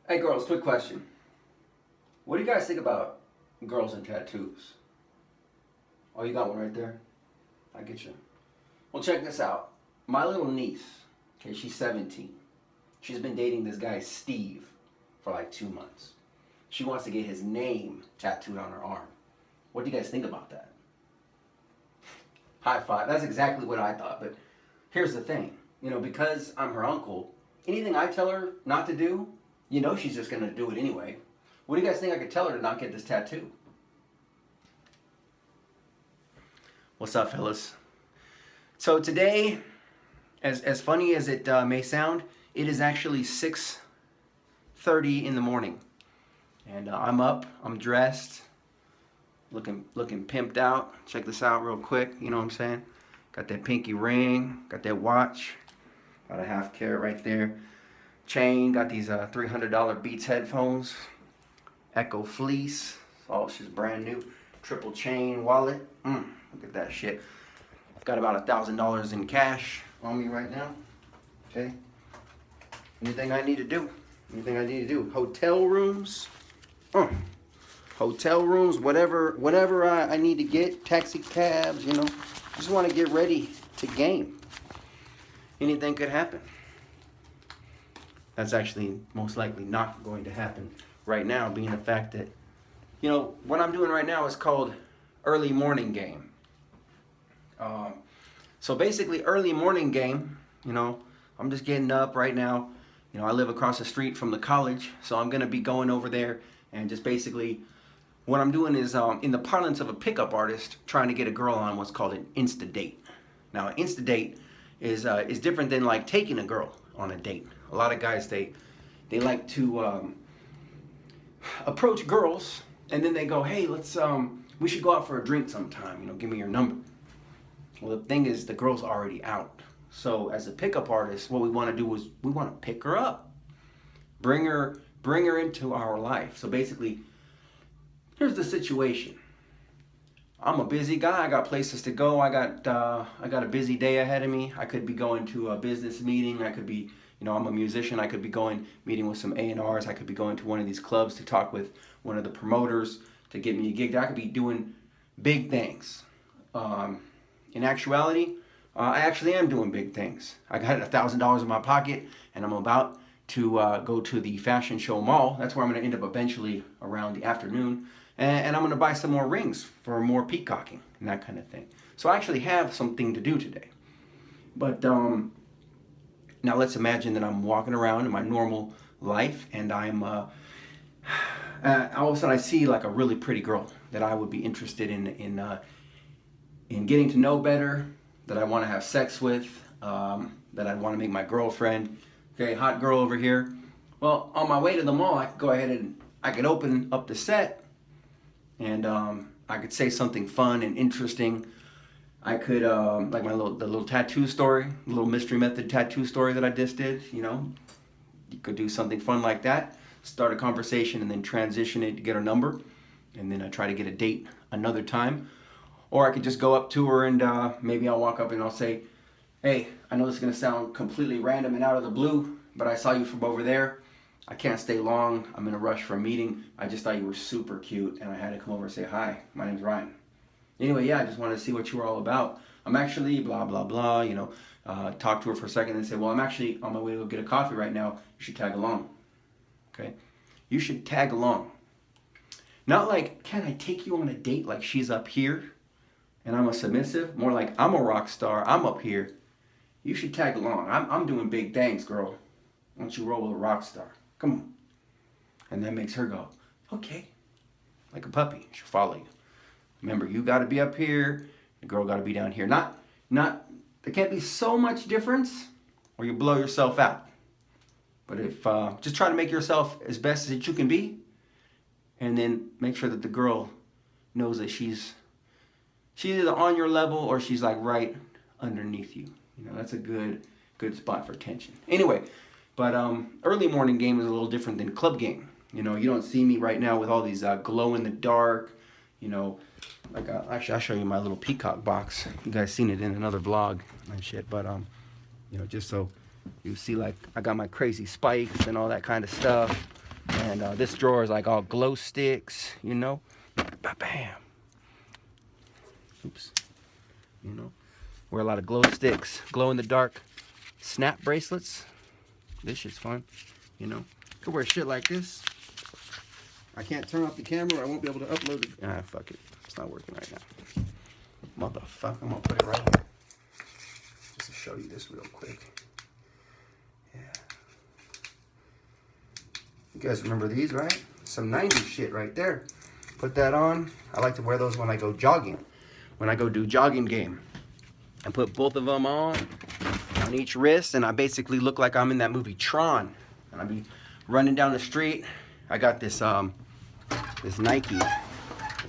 Hey girls, quick question. What do you guys think about girls and tattoos? Oh, you got one right there? I get you. Well, check this out. My little niece, okay, she's 17. She's been dating this guy, Steve, for like 2 months. She wants to get his name tattooed on her arm. What do you guys think about that? High five. That's exactly what I thought. But here's the thing. You know, because I'm her uncle, anything I tell her not to do, you know she's just going to do it anyway. What do you guys think I could tell her to not get this tattoo? What's up, fellas? So today, as funny as it may sound, it is actually 6:30 in the morning. And I'm up, I'm dressed, looking pimped out. Check this out real quick, you know what I'm saying? Got that pinky ring, got that watch, got a half carat right there. Chain, got these $300 Beats headphones. Echo fleece, oh, she's brand new. Triple chain wallet, look at that shit. I've got about $1,000 in cash on me right now, okay? Anything I need to do, hotel rooms, whatever I need to get, taxi cabs, you know. Just want to get ready to game. Anything could happen. That's actually most likely not going to happen right now, being the fact that, you know, what I'm doing right now is called early morning game. So basically early morning game, you know, I'm just getting up right now. You know, I live across the street from the college, so I'm going to be going over there and just basically what I'm doing is, in the parlance of a pickup artist, trying to get a girl on what's called an Insta date. Now, an Insta date is different than like taking a girl on a date. A lot of guys, they like to approach girls and then they go, hey, we should go out for a drink sometime, you know, give me your number. Well, the thing is, the girl's already out. So as a pickup artist, what we want to do is we want to pick her up, bring her into our life. So basically, here's the situation. I'm a busy guy. I got places to go. I got a busy day ahead of me. I could be going to a business meeting. I could be, you know, I'm a musician. I could be meeting with some A&Rs. I could be going to one of these clubs to talk with one of the promoters to get me a gig. I could be doing big things. In actuality, I actually am doing big things. I got $1,000 in my pocket, and I'm about to go to the fashion show mall. That's where I'm going to end up eventually around the afternoon. And I'm going to buy some more rings for more peacocking and that kind of thing. So I actually have something to do today. But now let's imagine that I'm walking around in my normal life and I'm all of a sudden I see like a really pretty girl that I would be interested in getting to know better, that I want to have sex with, that I want to make my girlfriend. Okay, hot girl over here. Well, on my way to the mall, I could go ahead and I could open up the set. And I could say something fun and interesting. I could, like the little tattoo story, the little mystery method tattoo story that I just did, you know. You could do something fun like that, start a conversation and then transition it to get her number. And then I try to get a date another time. Or I could just go up to her and maybe I'll walk up and I'll say, hey, I know this is going to sound completely random and out of the blue, but I saw you from over there. I can't stay long. I'm in a rush for a meeting. I just thought you were super cute and I had to come over and say, hi, my name's Ryan. Anyway, yeah, I just wanted to see what you were all about. I'm actually blah, blah, blah, you know, talk to her for a second and say, well, I'm actually on my way to go get a coffee right now. You should tag along, okay? You should tag along. Not like, can I take you on a date like she's up here and I'm a submissive? More like, I'm a rock star, I'm up here. You should tag along. I'm doing big things, girl. Why don't you roll with a rock star? Come on. And that makes her go, okay. Like a puppy, she'll follow you. Remember, you got to be up here, the girl got to be down here. Not, there can't be so much difference or you blow yourself out. But if, just try to make yourself as best as you can be and then make sure that the girl knows that she's either on your level or she's like right underneath you. You know, that's a good spot for tension. Anyway, but early morning game is a little different than club game. You know, you don't see me right now with all these glow in the dark, you know, like actually I'll show you my little peacock box. You guys seen it in another vlog and shit, but you know, just so you see, like I got my crazy spikes and all that kind of stuff. And this drawer is like all glow sticks, you know. Bam. Oops. You know, wear a lot of glow sticks, glow in the dark snap bracelets. This shit's fun, you know. Could wear shit like this. I can't turn off the camera. I won't be able to upload it. Ah, fuck it. It's not working right now. Motherfucker, I'm gonna put it right here. Just to show you this real quick. Yeah. You guys remember these, right? Some 90s shit right there. Put that on. I like to wear those when I go jogging. When I go do jogging game. I put both of them on each wrist, and I basically look like I'm in that movie Tron. And I be running down the street. I got this this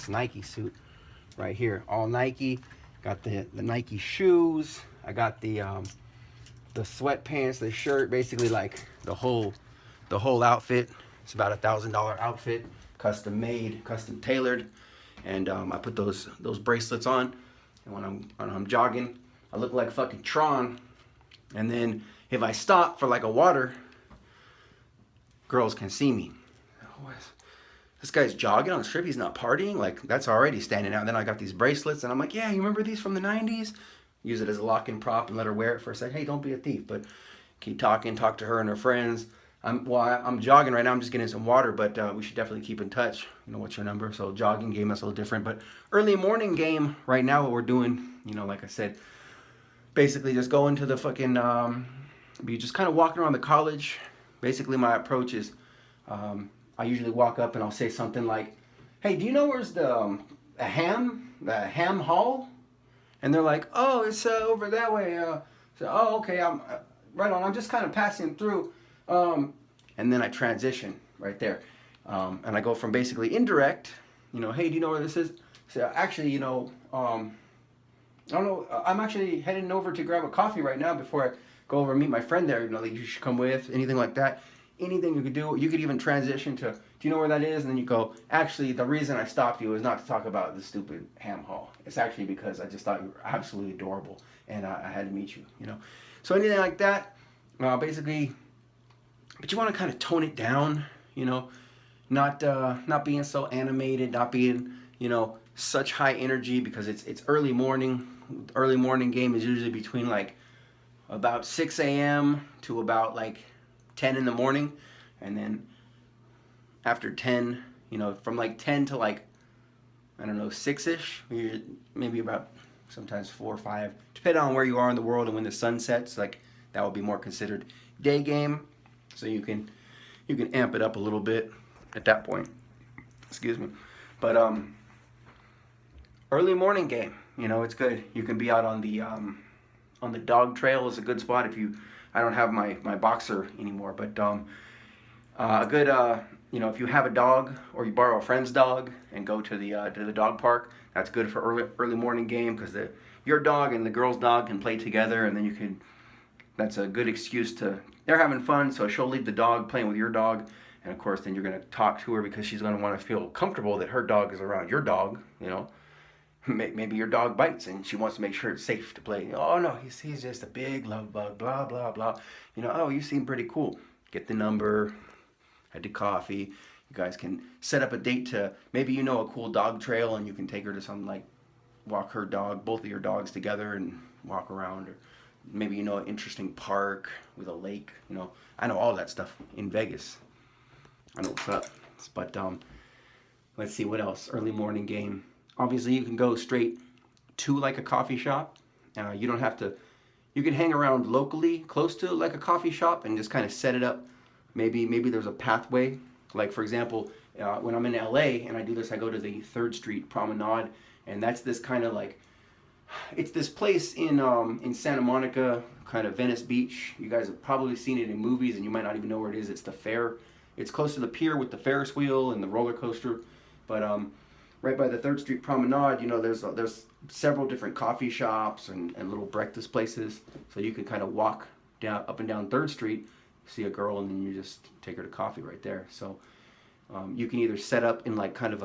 Nike suit right here, all Nike. Got the Nike shoes. I got the sweatpants, the shirt, basically like the whole outfit. It's about $1,000 outfit, custom made, custom tailored, and I put those bracelets on. And when I'm jogging, I look like fucking Tron. And then if I stop for like a water, girls can see me. Oh, this guy's jogging on the strip. He's not partying. Like, that's already standing out. And then I got these bracelets, and I'm like, yeah, you remember these from the 90s? Use it as a lock-in prop and let her wear it for a second. Hey, don't be a thief. But keep talking, talk to her and her friends. I'm jogging right now. I'm just getting some water, but we should definitely keep in touch. You know, what's your number? So jogging game, that's a little different. But early morning game, right now what we're doing, you know, like I said, basically just going to the fucking, be just kind of walking around the college. Basically my approach is, I usually walk up and I'll say something like, hey, do you know where's the ham hall? And they're like, oh, it's over that way. So, oh, okay, I'm right on. I'm just kind of passing through. And then I transition right there. And I go from basically indirect, you know, hey, do you know where this is? So actually, you know, I don't know, I'm actually heading over to grab a coffee right now before I go over and meet my friend there. You know, like, you should come with, anything like that. Anything you could do. You could even transition to, do you know where that is? And then you go, actually, the reason I stopped you is not to talk about the stupid ham hall. It's actually because I just thought you were absolutely adorable, and I had to meet you, you know. So anything like that, basically, but you want to kind of tone it down, you know, not being so animated, not being, you know, such high energy, because it's early morning. Early morning game is usually between like about 6 a.m. to about like 10 in the morning, and then after 10, you know, from like 10 to like, I don't know, 6-ish, maybe about sometimes 4 or 5, depending on where you are in the world and when the sun sets, like that will be more considered day game. So you can amp it up a little bit at that point. Excuse me. But early morning game, you know, it's good. You can be out on the dog trail is a good spot. I don't have my boxer anymore, but a good you know, if you have a dog or you borrow a friend's dog and go to the dog park, that's good for early morning game, because your dog and the girl's dog can play together, and then that's a good excuse they're having fun, so she'll leave the dog playing with your dog, and of course then you're going to talk to her because she's going to want to feel comfortable that her dog is around your dog, you know. Maybe your dog bites and she wants to make sure it's safe to play. Oh no, he's just a big love bug, blah, blah, blah. You know, oh, you seem pretty cool. Get the number, head to coffee. You guys can set up a date to, maybe you know a cool dog trail and you can take her to some, like, walk her dog, both of your dogs together and walk around. Or maybe you know an interesting park with a lake. You know, I know all that stuff in Vegas. I know what's up. But let's see, what else? Early morning game. Obviously, you can go straight to like a coffee shop. You don't have to. You can hang around locally, close to like a coffee shop, and just kind of set it up. Maybe there's a pathway. Like, for example, when I'm in LA and I do this, I go to the 3rd Street Promenade, and that's this kind of like, it's this place in Santa Monica, kind of Venice Beach. You guys have probably seen it in movies, and you might not even know where it is. It's the fair. It's close to the pier with the Ferris wheel and the roller coaster, but right by the 3rd Street Promenade, you know, there's several different coffee shops and little breakfast places. So you can kind of walk up and down 3rd Street, see a girl, and then you just take her to coffee right there. So you can either set up in like kind of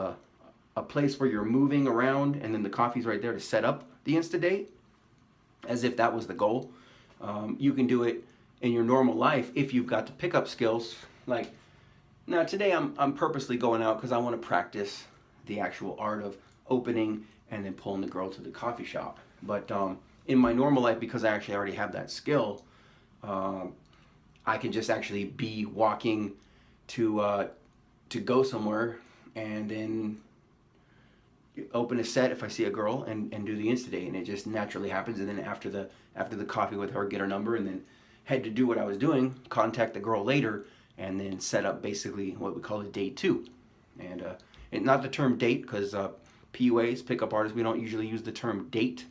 a place where you're moving around, and then the coffee's right there to set up the Insta date, as if that was the goal. You can do it in your normal life if you've got the pickup skills. Like, Now today I'm purposely going out because I want to practice the actual art of opening and then pulling the girl to the coffee shop. But in my normal life, because I actually already have that skill, I can just actually be walking to go somewhere and then open a set if I see a girl and do the Insta date, and it just naturally happens. And then after the coffee with her, get her number, and then head to do what I was doing, contact the girl later, and then set up basically what we call a date 2. And not the term date, because PUAs, pickup artists, we don't usually use the term date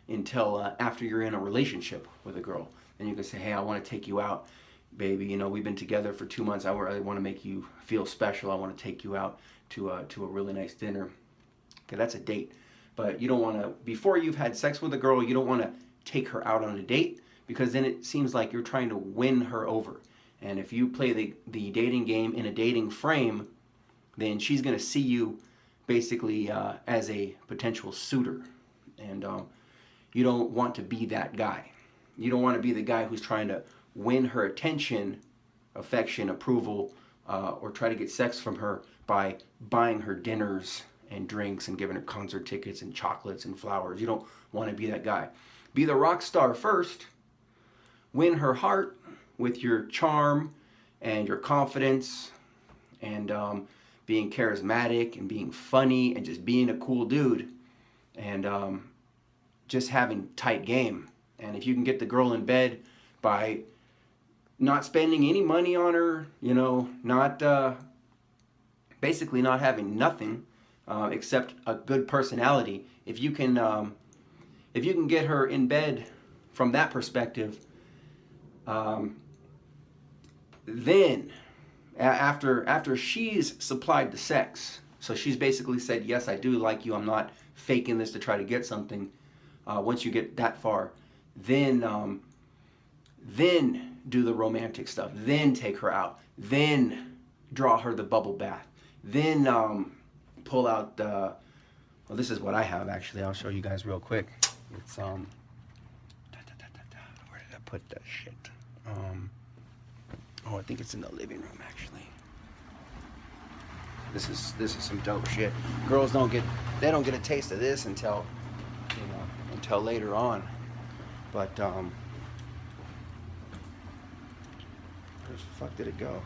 until after you're in a relationship with a girl. Then you can say, hey, I want to take you out, baby. You know, we've been together for 2 months. I really want to make you feel special. I want to take you out to a really nice dinner. Okay, that's a date. But you don't want to, before you've had sex with a girl, you don't want to take her out on a date, because then it seems like you're trying to win her over. And if you play the dating game in a dating frame, then she's going to see you basically as a potential suitor. And you don't want to be that guy. You don't want to be the guy who's trying to win her attention, affection, approval, or try to get sex from her by buying her dinners and drinks and giving her concert tickets and chocolates and flowers. You don't want to be that guy. Be the rock star first. Win her heart with your charm and your confidence and being charismatic and being funny and just being a cool dude and just having tight game. And if you can get the girl in bed by not spending any money on her, you know, not basically not having nothing except a good personality, if you can get her in bed from that perspective, then after she's supplied the sex, so she's basically said, yes, I do like you, I'm not faking this to try to get something, once you get that far, then do the romantic stuff, then take her out, then draw her the bubble bath, then pull out well, this is what I have actually. I'll show you guys real quick. It's where did I put that shit? Oh, I think it's in the living room actually. This is some dope shit. Girls don't get a taste of this until, you know, until later on. But where the fuck did it go?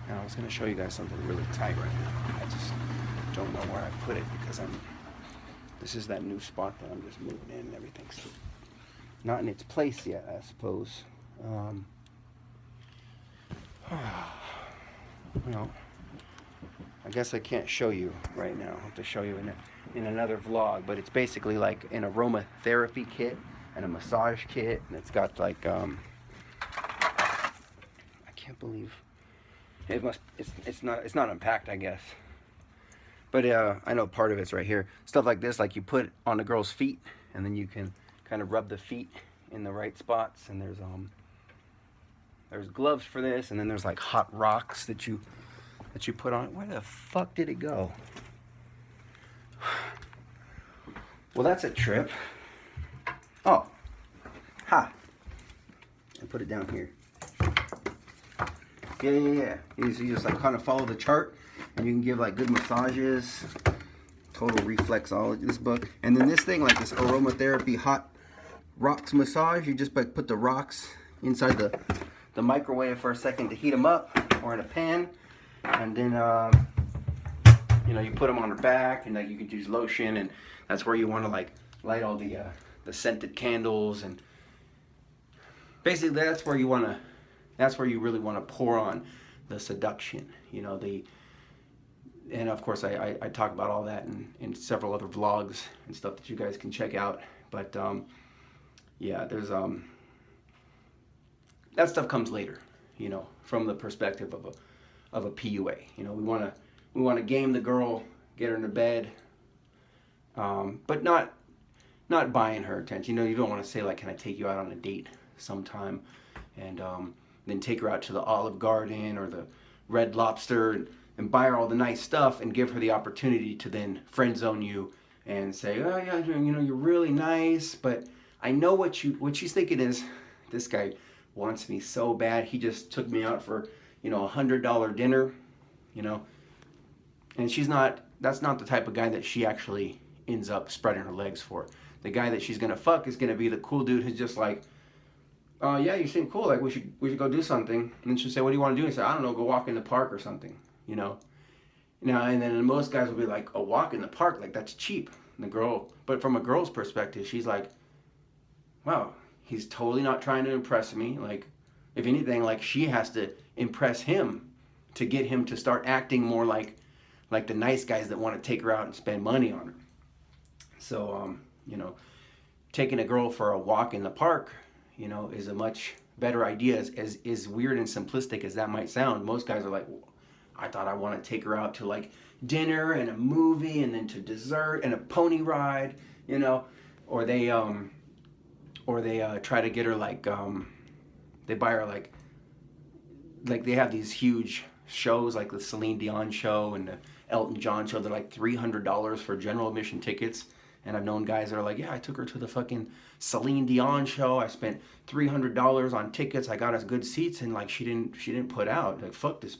Now I was gonna show you guys something really tight right now. I just don't know where I put it because this is that new spot that I'm just moving in and everything's not in its place yet, I suppose. Well, I guess I can't show you right now. I'll have to show you in another vlog, but it's basically like an aromatherapy kit and a massage kit, and it's got like I can't believe it's not unpacked, I guess. But I know part of it's right here. Stuff like this, like you put on a girl's feet, and then you can kind of rub the feet in the right spots. And there's gloves for this, and then there's like hot rocks that you put on. Where the fuck did it go? Well, that's a trip. Oh, ha! And put it down here. Yeah. You just like kind of follow the chart. And you can give like good massages, total reflexology, this book. And then this thing, like this aromatherapy hot rocks massage, you just like put the rocks inside the microwave for a second to heat them up, or in a pan. And then, you know, you put them on her back, and like you could use lotion, and that's where you want to like light all the scented candles, and basically that's where you really want to pour on the seduction, you know, and of course I talk about all that in several other vlogs and stuff that you guys can check out. But yeah, there's that stuff comes later, you know, from the perspective of a PUA. You know, we want to game the girl, get her into bed, but not buying her attention. You know, you don't want to say like, can I take you out on a date sometime, and then take her out to the Olive Garden or the Red Lobster and buy her all the nice stuff and give her the opportunity to then friend zone you and say, oh yeah, you know, you're really nice, but I know what she's thinking is, this guy wants me so bad. He just took me out for, $100 dinner, you know, and that's not the type of guy that she actually ends up spreading her legs for. The guy that she's gonna fuck is gonna be the cool dude who's just like, oh yeah, you seem cool. Like we should go do something. And then she'll say, what do you want to do? And say, I don't know, go walk in the park or something. And then most guys will be like, a walk in the park, like that's cheap. And the girl, but from a girl's perspective, she's like, wow, he's totally not trying to impress me. Like, if anything, like she has to impress him to get him to start acting more like the nice guys that want to take her out and spend money on her. So, taking a girl for a walk in the park, is a much better idea. As weird and simplistic as that might sound, most guys are like, well, I thought I want to take her out to like dinner and a movie and then to dessert and a pony ride, or they try to get her like they buy her like they have these huge shows like the Celine Dion show and the Elton John show. They're like $300 for general admission tickets. And I've known guys that are like, yeah, I took her to the fucking Celine Dion show. I spent $300 on tickets. I got us good seats, and like she didn't put out. Like, fuck this